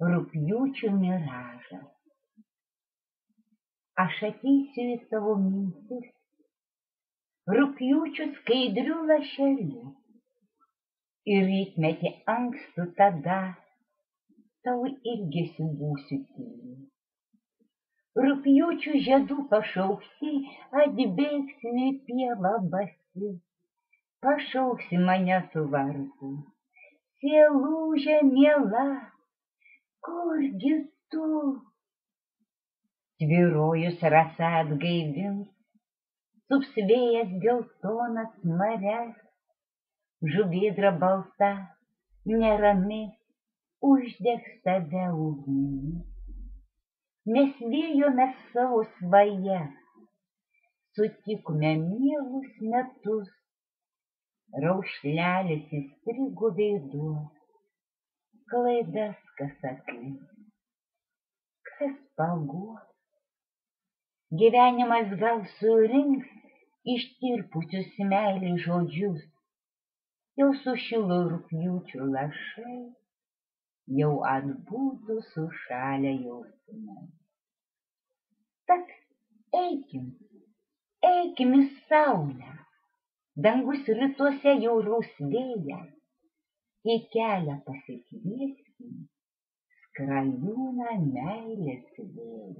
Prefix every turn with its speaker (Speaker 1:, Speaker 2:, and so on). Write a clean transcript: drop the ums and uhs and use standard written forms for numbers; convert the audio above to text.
Speaker 1: Rugpjūčio miražas. Aš ateisiu į tavo mintis, rugpjūčio skaidriu lašeliu, ir rytmetį ankstų tada tau ilgesiu būsiu tyli. Rugpjūčio žiedų pašaukti atbėgsime į pievą basi, pašauksi mane su vardu, sieluže miela, kurgi tu? Tvyrojus rasa atgaivins, sups vėjas geltonas marias, žuvėdra balta, nerami, uždegs tave ugnimi. Mes vėjome savo svajas, sutikome mielus metus, raukšlelis įstrigo veiduos, klaidas kas atleis, kas paguos. Gyvenimas gal surinks ištirpusius meilės žodžius, jau sušilo rugpjūčio lašai, jau atbudo sušalę jausmai. Tad eikim į saulę, dangus rytuose jau rausvėja, į kelią pasikvieskim skrajūną meilės vėją.